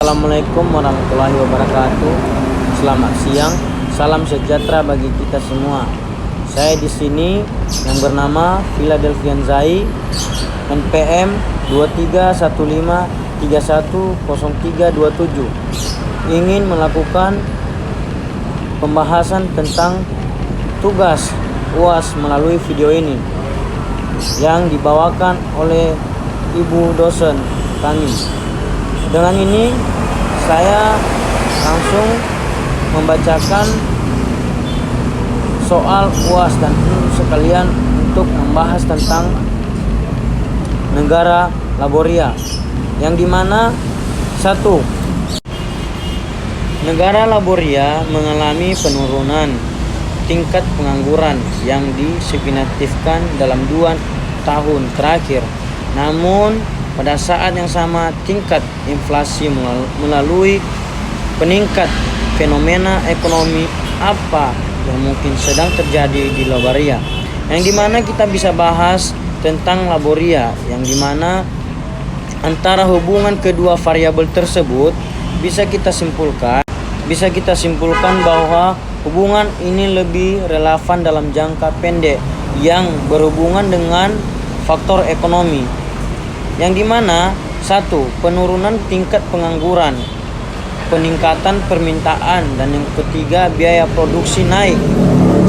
Assalamualaikum warahmatullahi wabarakatuh. Selamat siang, salam sejahtera bagi kita semua. Saya di sini yang bernama Philadelphian Zai, NPM 2315310327, ingin melakukan pembahasan tentang tugas UAS melalui video ini yang dibawakan oleh ibu dosen kami. Dengan ini saya langsung membacakan soal UAS dan sekalian untuk membahas tentang negara laboria, yang dimana satu, negara laboria mengalami penurunan tingkat pengangguran yang disignifikan dalam 2 tahun terakhir. Namun pada saat yang sama tingkat inflasi melalui peningkat fenomena ekonomi apa yang mungkin sedang terjadi di laboria, yang dimana kita bisa bahas tentang laboria, yang dimana antara hubungan kedua variabel tersebut bisa kita simpulkan bahwa hubungan ini lebih relevan dalam jangka pendek yang berhubungan dengan faktor ekonomi, yang dimana satu, penurunan tingkat pengangguran, peningkatan permintaan, dan yang ketiga biaya produksi naik,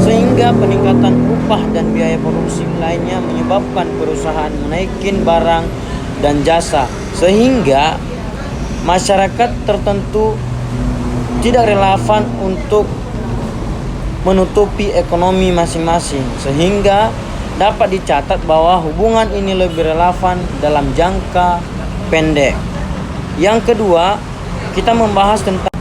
sehingga peningkatan upah dan biaya produksi lainnya menyebabkan perusahaan menaikin barang dan jasa, sehingga masyarakat tertentu tidak relevan untuk menutupi ekonomi masing-masing, sehingga dapat dicatat bahwa hubungan ini lebih relevan dalam jangka pendek. Yang kedua, kita membahas tentang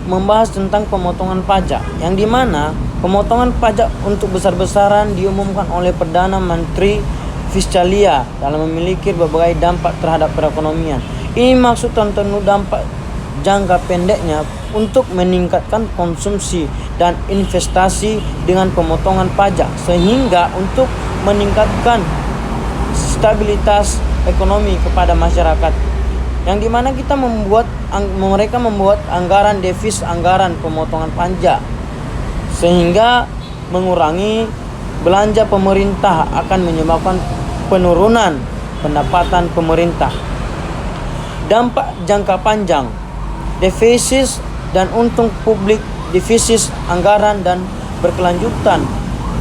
membahas tentang pemotongan pajak, yang dimana pemotongan pajak untuk besar-besaran diumumkan oleh Perdana Menteri Fiskalia dalam memiliki berbagai dampak terhadap perekonomian. Ini maksud tentu dampak jangka pendeknya untuk meningkatkan konsumsi dan investasi dengan pemotongan pajak, sehingga untuk meningkatkan stabilitas ekonomi kepada masyarakat, yang dimana mereka membuat anggaran devis, anggaran pemotongan pajak, sehingga mengurangi belanja pemerintah akan menyebabkan penurunan pendapatan pemerintah. Dampak jangka panjang, defisit dan untung publik, defisit anggaran dan berkelanjutan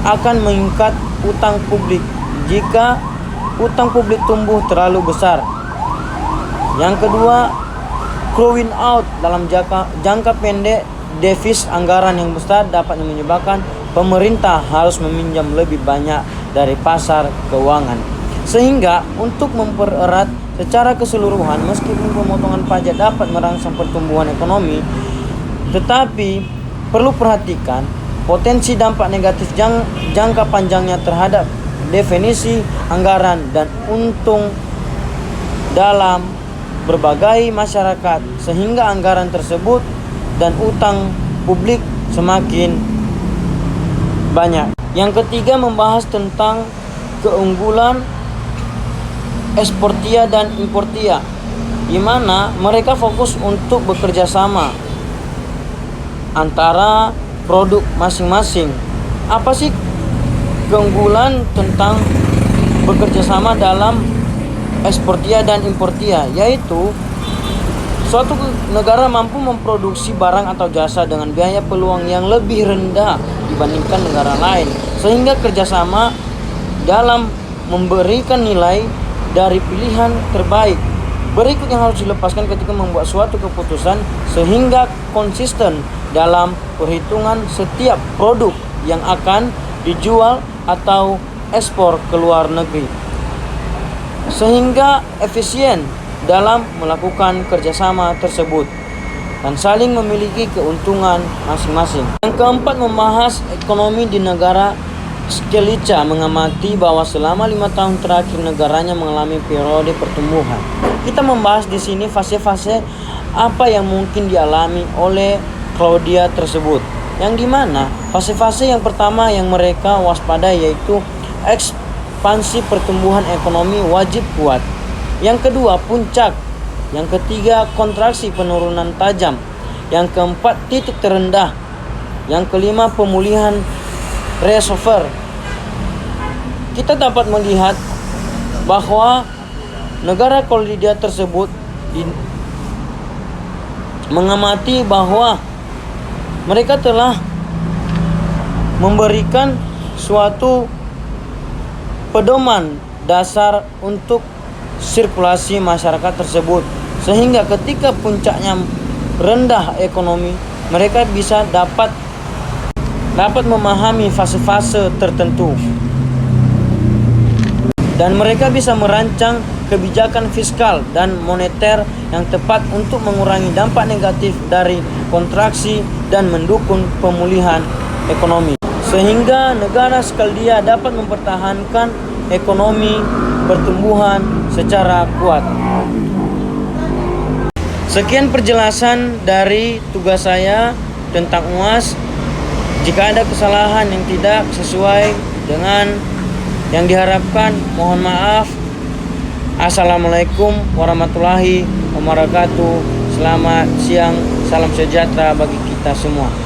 akan meningkat utang publik jika utang publik tumbuh terlalu besar. Yang kedua, crowding out dalam jangka pendek, defisit anggaran yang besar dapat menyebabkan pemerintah harus meminjam lebih banyak dari pasar keuangan, sehingga untuk mempererat secara keseluruhan, meskipun pemotongan pajak dapat merangsang pertumbuhan ekonomi, tetapi perlu perhatikan potensi dampak negatif jangka panjangnya terhadap definisi anggaran dan untung dalam berbagai masyarakat, sehingga anggaran tersebut dan utang publik semakin banyak. Yang ketiga, membahas tentang keunggulan eksportia dan importia, di mana mereka fokus untuk bekerja sama antara produk masing-masing. Apa sih keunggulan tentang bekerja sama dalam eksportia dan importia? Yaitu suatu negara mampu memproduksi barang atau jasa dengan biaya peluang yang lebih rendah dibandingkan negara lain, sehingga kerjasama dalam memberikan nilai dari pilihan terbaik. Berikut yang harus dilepaskan ketika membuat suatu keputusan, sehingga konsisten dalam perhitungan setiap produk yang akan dijual atau ekspor ke luar negeri, sehingga efisien dalam melakukan kerjasama tersebut dan saling memiliki keuntungan masing-masing. Yang keempat, membahas ekonomi di negara. Skelica mengamati bahwa selama 5 tahun terakhir negaranya mengalami periode pertumbuhan. Kita membahas di sini fase-fase apa yang mungkin dialami oleh Claudia tersebut, yang dimana fase-fase yang pertama yang mereka waspadai yaitu ekspansi pertumbuhan ekonomi wajib kuat. Yang kedua, puncak Yang ketiga, kontraksi penurunan tajam. Yang keempat, titik terendah. Yang kelima, pemulihan reservoir. Kita dapat melihat bahwa negara kolonia tersebut mengamati bahwa mereka telah memberikan suatu pedoman dasar untuk sirkulasi masyarakat tersebut, sehingga ketika puncaknya rendah ekonomi, mereka bisa dapat memahami fase-fase tertentu, dan mereka bisa merancang kebijakan fiskal dan moneter yang tepat untuk mengurangi dampak negatif dari kontraksi dan mendukung pemulihan ekonomi, sehingga negara Skaldia dapat mempertahankan ekonomi pertumbuhan secara kuat. Sekian perjelasan dari tugas saya tentang UAS. Jika ada kesalahan yang tidak sesuai dengan yang diharapkan, mohon maaf. Assalamualaikum warahmatullahi wabarakatuh. Selamat siang, salam sejahtera bagi kita semua.